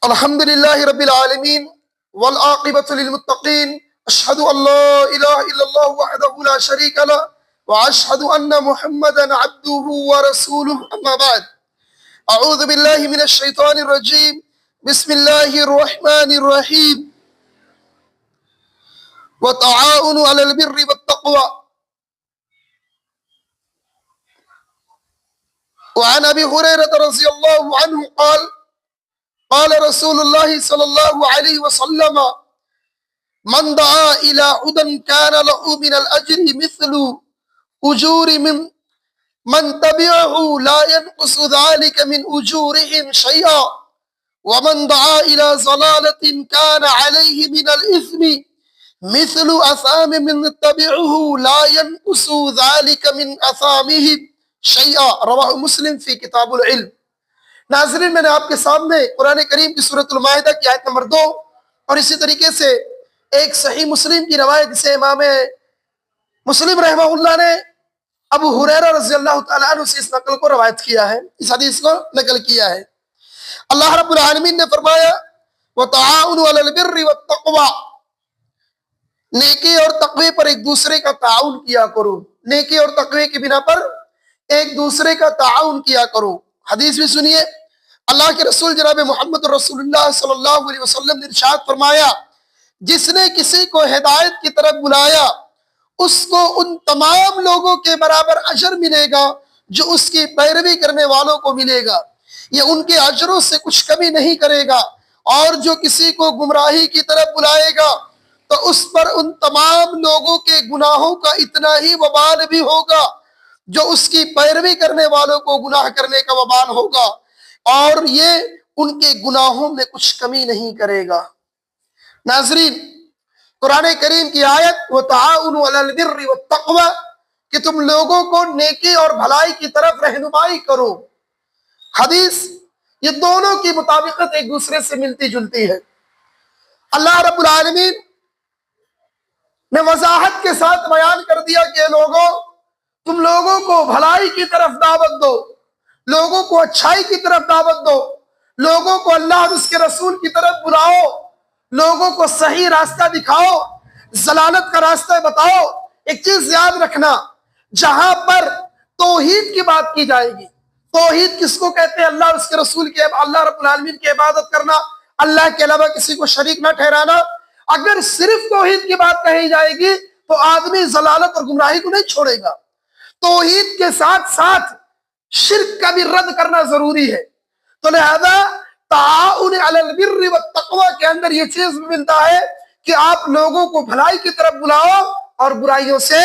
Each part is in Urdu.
الحمد لله رب العالمين والعاقبة للمتقين أشهد أن لا إله إلا الله وحده لا شريك له وأشهد أن محمدا عبده ورسوله أما بعد أعوذ بالله من الشيطان الرجيم بسم الله الرحمن الرحيم وتعاونوا على البر والتقوى وعن أبي هريرة رضي الله عنه قال رسول الله صلى الله عليه وسلم من دعا إلى هدى كان له من الأجر مثل أجور من تبعه لا ينقص ذلك من أجورهم شيئا ومن دعا إلى ضلالة كان عليه من الإثم مثل أثام من تبعه لا ينقص ذلك من أثامهم شيئا رواه مسلم في کتاب العلم۔ ناظرین، میں نے آپ کے سامنے قرآن کریم کی سورۃ المائدہ کی آیت نمبر 2 اور اسی طریقے سے ایک صحیح مسلم کی روایت جسے امام مسلم رحمہ اللہ نے ابو ہریرہ رضی اللہ تعالیٰ عنہ سے اس نقل کو روایت کیا ہے، اس حدیث کو نقل کیا ہے۔ اللہ رب العالمین نے فرمایا وَتَعَاوُنُوا عَلَى الْبِرِّ وَالتَّقْوَى، نیکی اور تقوی پر ایک دوسرے کا تعاون کیا کرو، نیکی اور تقوی کی بنا پر ایک دوسرے کا تعاون کیا کرو۔ حدیث بھی سنیے، اللہ کے رسول جناب محمد رسول اللہ صلی اللہ علیہ وسلم نے ارشاد فرمایا جس نے کسی کو ہدایت کی طرف بلایا اس کو ان تمام لوگوں کے برابر اجر ملے گا جو اس کی پیروی کرنے والوں کو ملے گا، یہ ان کے اجروں سے کچھ کمی نہیں کرے گا، اور جو کسی کو گمراہی کی طرف بلائے گا تو اس پر ان تمام لوگوں کے گناہوں کا اتنا ہی وبال بھی ہوگا جو اس کی پیروی کرنے والوں کو گناہ کرنے کا وبال ہوگا، اور یہ ان کے گناہوں میں کچھ کمی نہیں کرے گا۔ ناظرین، قرآن کریم کی آیت وَتَعَاوُنُوا عَلَى الْبِرِّ وَالتَّقْوَى کہ تم لوگوں کو نیکی اور بھلائی کی طرف رہنمائی کرو، حدیث یہ دونوں کی مطابقت ایک دوسرے سے ملتی جلتی ہے۔ اللہ رب العالمین نے وضاحت کے ساتھ بیان کر دیا کہ لوگوں، تم لوگوں کو بھلائی کی طرف دعوت دو، لوگوں کو اچھائی کی طرف دعوت دو، لوگوں کو اللہ اور اس کے رسول کی طرف بلاؤ، لوگوں کو صحیح راستہ دکھاؤ، ضلالت کا راستہ بتاؤ۔ ایک چیز یاد رکھنا، جہاں پر توحید کی بات کی جائے گی، توحید کس کو کہتے ہیں؟ اللہ اور اس کے رسول کے، اللہ رب العالمین کی عبادت کرنا، اللہ کے علاوہ کسی کو شریک نہ ٹھہرانا۔ اگر صرف توحید کی بات کہی جائے گی تو آدمی ضلالت اور گمراہی کو نہیں چھوڑے گا۔ توحید کے ساتھ ساتھ شرک کا بھی رد کرنا ضروری ہے، تو لہذا تعاون علی البر والتقوی کے اندر یہ چیز ملتا ہے کہ آپ لوگوں کو بھلائی کی طرف بلاؤ اور برائیوں سے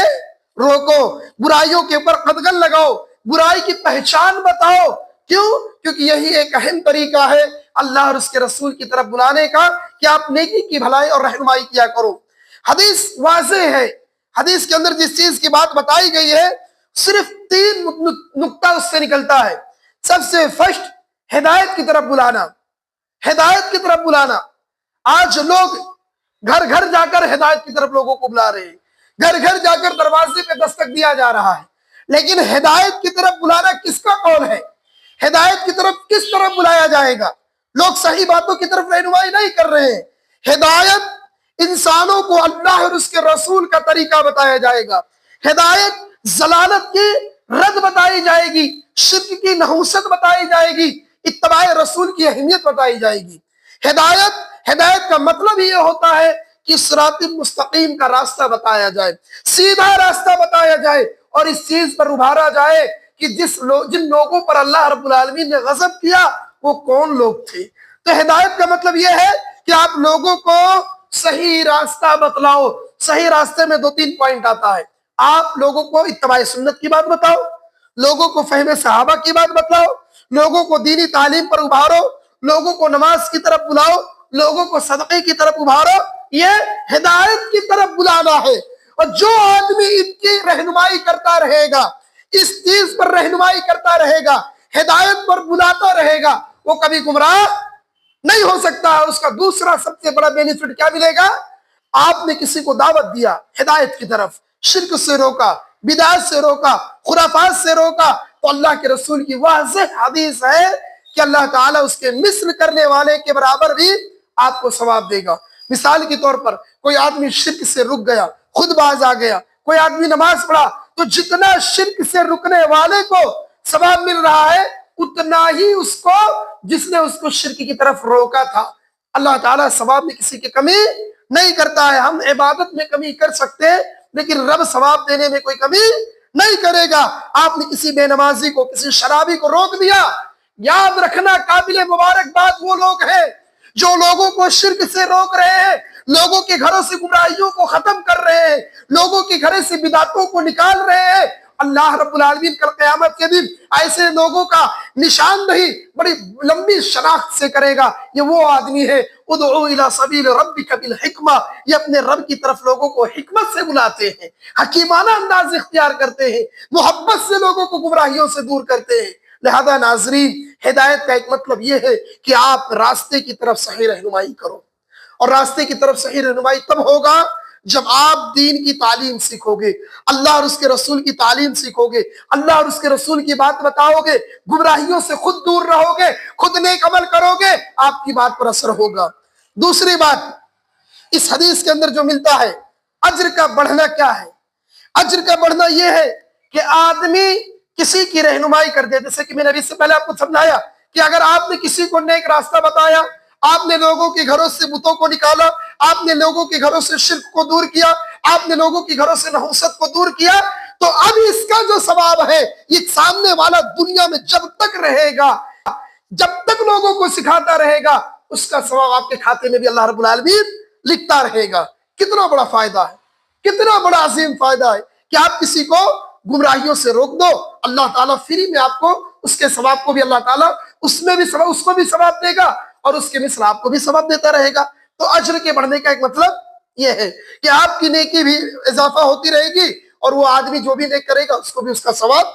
روکو، برائیوں کے اوپر قدغن لگاؤ، برائی کی پہچان بتاؤ۔ کیوں؟ کیونکہ یہی ایک اہم طریقہ ہے اللہ اور اس کے رسول کی طرف بلانے کا کہ آپ نیکی کی بھلائی اور رہنمائی کیا کرو۔ حدیث واضح ہے، حدیث کے اندر جس چیز کی بات بتائی گئی ہے صرف 3 نقطہ اس سے نکلتا ہے۔ سب سے فرسٹ، ہدایت کی طرف بلانا، ہدایت کی طرف بلانا۔ آج لوگ گھر گھر جا کر ہدایت کی طرف لوگوں کو بلا رہے ہیں، گھر گھر جا کر دروازے پہ دستک دیا جا رہا ہے، لیکن ہدایت کی طرف بلانا کس کا قول ہے؟ ہدایت کی طرف کس طرف بلایا جائے گا؟ لوگ صحیح باتوں کی طرف رہنمائی نہیں کر رہے ہیں۔ ہدایت انسانوں کو اللہ اور اس کے رسول کا طریقہ بتایا جائے گا، ہدایت ضلالت کی رد بتائی جائے گی، شرک کی نحوست بتائی جائے گی، اتباع رسول کی اہمیت بتائی جائے گی۔ ہدایت کا مطلب یہ ہوتا ہے کہ صراط مستقیم کا راستہ بتایا جائے، سیدھا راستہ بتایا جائے، اور اس چیز پر ابھارا جائے کہ جن لوگوں پر اللہ رب العالمین نے غضب کیا وہ کون لوگ تھے۔ تو ہدایت کا مطلب یہ ہے کہ آپ لوگوں کو صحیح راستہ بتلاؤ۔ صحیح راستے میں 2-3 پوائنٹ آتا ہے۔ آپ لوگوں کو اتباع سنت کی بات بتاؤ، لوگوں کو فہم صحابہ کی بات بتلاؤ، لوگوں کو دینی تعلیم پر ابھارو، لوگوں کو نماز کی طرف بلاؤ، لوگوں کو صدقے کی طرف ابھارو۔ یہ ہدایت کی طرف بلانا ہے، اور جو آدمی ان کی رہنمائی کرتا رہے گا، اس چیز پر رہنمائی کرتا رہے گا، ہدایت پر بلاتا رہے گا، وہ کبھی گمراہ نہیں ہو سکتا۔ اس کا دوسرا سب سے بڑا بینیفٹ کیا ملے گا؟ آپ نے کسی کو دعوت دیا ہدایت کی طرف، شرک سے روکا، بدعت سے روکا، خرافات سے روکا، تو اللہ کے رسول کی واضح حدیث ہے کہ اللہ تعالیٰ اس کے مثل کرنے والے کے برابر بھی آپ کو ثواب دے گا۔ مثال کے طور پر کوئی آدمی شرک سے رک گیا، خود باز آ گیا، کوئی آدمی نماز پڑھا، تو جتنا شرک سے رکنے والے کو ثواب مل رہا ہے اتنا ہی اس کو جس نے اس کو شرک کی طرف روکا تھا۔ اللہ تعالیٰ ثواب میں کسی کی کمی نہیں کرتا ہے۔ ہم عبادت میں کمی کر سکتے ہیں لیکن رب ثواب دینے میں کوئی کمی نہیں کرے گا۔ آپ نے کسی بے نمازی کو، کسی شرابی کو روک دیا، یاد رکھنا قابل مبارکباد وہ لوگ ہیں جو لوگوں کو شرک سے روک رہے ہیں، لوگوں کے گھروں سے گمراہیوں کو ختم کر رہے ہیں، لوگوں کے گھروں سے بدعتوں کو نکال رہے ہیں۔ اللہ رب العالمین کل قیامت کے دن ایسے لوگوں کا نشاندہی بڑی لمبی شناخت سے کرے گا۔ یہ وہ آدمی ہے ادعو الی سبیل ربک بالحکمہ، یہ اپنے رب کی طرف لوگوں کو حکمت سے بلاتے ہیں، حکیمانہ انداز اختیار کرتے ہیں، محبت سے لوگوں کو گمراہیوں سے دور کرتے ہیں۔ لہذا ناظرین، ہدایت کا ایک مطلب یہ ہے کہ آپ راستے کی طرف صحیح رہنمائی کرو، اور راستے کی طرف صحیح رہنمائی تب ہوگا جب آپ دین کی تعلیم سیکھو گے، اللہ اور اس کے رسول کی تعلیم سیکھو گے، اللہ اور اس کے رسول کی بات بتاؤ گے، گمراہیوں سے خود دور رہو گے، خود نیک عمل کرو گے، آپ کی بات پر اثر ہوگا۔ دوسری بات اس حدیث کے اندر جو ملتا ہے، اجر کا بڑھنا کیا ہے؟ اجر کا بڑھنا یہ ہے کہ آدمی کسی کی رہنمائی کر دے، جیسے کہ میں نے ابھی سے پہلے آپ کو سمجھایا کہ اگر آپ نے کسی کو نیک راستہ بتایا، آپ نے لوگوں کے گھروں سے بتوں کو نکالا، آپ نے لوگوں کے گھروں سے شرک کو دور کیا، آپ نے لوگوں کے گھروں سے نحوست کو دور کیا، تو اب اس کا جو ثواب ہے یہ سامنے والا دنیا میں جب تک رہے گا، جب تک لوگوں کو سکھاتا رہے گا، اس کا ثواب آپ کے کھاتے میں بھی اللہ رب العالمین لکھتا رہے گا۔ کتنا بڑا فائدہ ہے، کتنا بڑا عظیم فائدہ ہے کہ آپ کسی کو گمراہیوں سے روک دو، اللہ تعالیٰ فری میں آپ کو اس کے ثواب کو بھی اللہ تعالیٰ اس میں بھی ثواب، اس کو بھی ثواب دے گا اور اس کے مثل آپ کو بھی ثواب دیتا رہے گا۔ تو اجر کے بڑھنے کا ایک مطلب یہ ہے کہ آپ کی نیکی بھی اضافہ ہوتی رہے گی اور وہ آدمی جو بھی نیک کرے گا اس کو بھی اس کا ثواب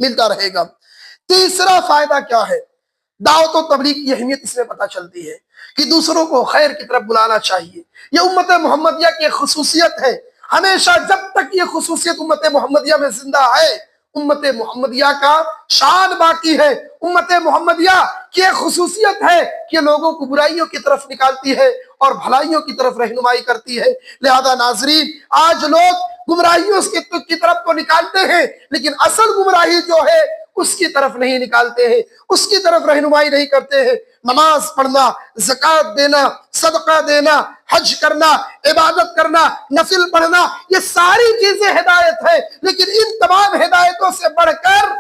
ملتا رہے گا۔ تیسرا فائدہ کیا ہے؟ دعوت و تبلیغ کی اہمیت اس میں پتہ چلتی ہے کہ دوسروں کو خیر کی طرف بلانا چاہیے۔ یہ امت محمدیہ کی خصوصیت ہے، ہمیشہ جب تک یہ خصوصیت امت محمدیہ میں زندہ ہے، امت محمدیہ کا شان باقی ہے۔ امت محمدیہ کی ایک خصوصیت ہے کہ لوگوں کو برائیوں کی طرف نکالتی ہے اور بھلائیوں کی طرف رہنمائی کرتی ہے۔ لہذا ناظرین، آج لوگ گمراہیوں کی طرف تو نکالتے ہیں لیکن اصل گمراہی جو ہے اس کی طرف نہیں نکالتے ہیں، اس کی طرف رہنمائی نہیں کرتے ہیں۔ نماز پڑھنا، زکوٰۃ دینا، صدقہ دینا، حج کرنا، عبادت کرنا، نفل پڑھنا، یہ ساری چیزیں ہدایت ہے، لیکن ان تمام ہدایتوں سے بڑھ کر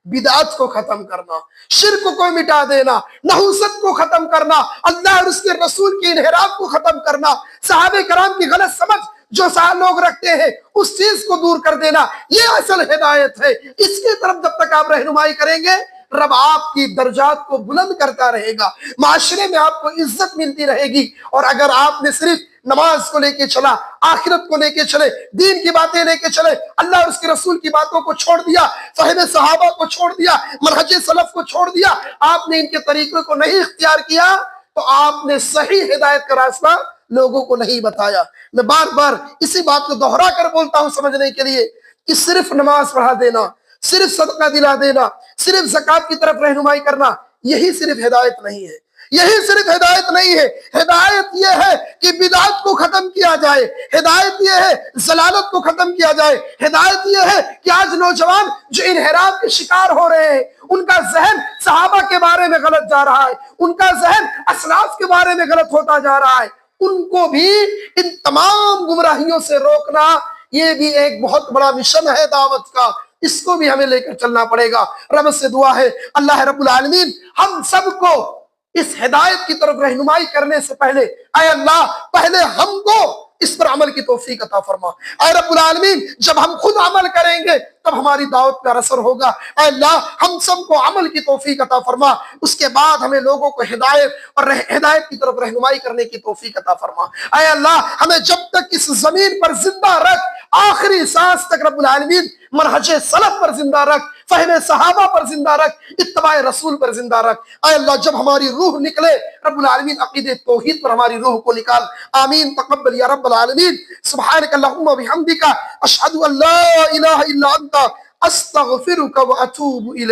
بدعت کو ختم کرنا، شرک کو مٹا دینا، نحوست کو ختم کرنا، اللہ اور اس کے رسول کی انحراف کو ختم کرنا، صحابہ کرام کی غلط سمجھ جو لوگ رکھتے ہیں اس چیز کو دور کر دینا، یہ اصل ہدایت ہے۔ اس کی طرف جب تک آپ رہنمائی کریں گے رب آپ کی درجات کو بلند کرتا رہے گا، معاشرے میں آپ کو عزت ملتی رہے گی۔ اور اگر آپ نے صرف نماز کو لے کے چلا، آخرت کو لے کے چلے، دین کی باتیں لے کے چلے، اللہ اور اس کے رسول کی باتوں کو چھوڑ دیا، فہم صحابہ کو چھوڑ دیا، منہج سلف کو چھوڑ دیا، آپ نے ان کے طریقوں کو نہیں اختیار کیا، تو آپ نے صحیح ہدایت کا راستہ لوگوں کو نہیں بتایا۔ میں بار بار اسی بات کو دوہرا کر بولتا ہوں سمجھنے کے لیے کہ صرف نماز پڑھا دینا، صرف صدقہ دلا دینا، صرف زکوٰۃ کی طرف رہنمائی کرنا، یہی صرف ہدایت نہیں ہے، یہی صرف ہدایت نہیں ہے۔ ہدایت یہ ہے کہ بدعت کو ختم کیا جائے، ہدایت یہ ہے ضلالت کو ختم کیا جائے، ہدایت یہ ہے کہ آج نوجوان جو انحراف کے شکار ہو رہے ہیں، ان کا ذہن صحابہ کے بارے میں غلط جا رہا ہے، ان کا ذہن اسلاف کے بارے میں غلط ہوتا جا رہا ہے، ان کو بھی ان تمام گمراہیوں سے روکنا، یہ بھی ایک بہت بڑا مشن ہے دعوت کا، اس کو بھی ہمیں لے کر چلنا پڑے گا۔ رب سے دعا ہے اللہ رب العالمین ہم سب کو اس ہدایت کی طرف رہنمائی کرنے سے پہلے، اے اللہ پہلے ہم کو اس پر عمل کی توفیق عطا فرما۔ اے رب العالمین جب ہم خود عمل کریں گے تب ہماری دعوت کا اثر ہوگا۔ اے اللہ ہم سب کو عمل کی توفیق عطا فرما، اس کے بعد ہمیں لوگوں کو ہدایت اور ہدایت کی طرف رہنمائی کرنے کی توفیق عطا فرما۔ اے اللہ ہمیں جب تک اس زمین پر زندہ رکھ، آخری سانس تک رب العالمین منہج سلف پر زندہ رکھ، فہم صحابہ پر زندہ رکھ، اتباع رسول پر زندہ رکھ۔ اے اللہ جب ہماری روح نکلے رب العالمین عقیدہ توحید پر ہماری روح کو نکال۔ آمین تقبل یا رب العالمین۔ سبحانک اللہم و بحمدک، اشہد ان لا الہ الا انت، استغفرک و اتوب الیک۔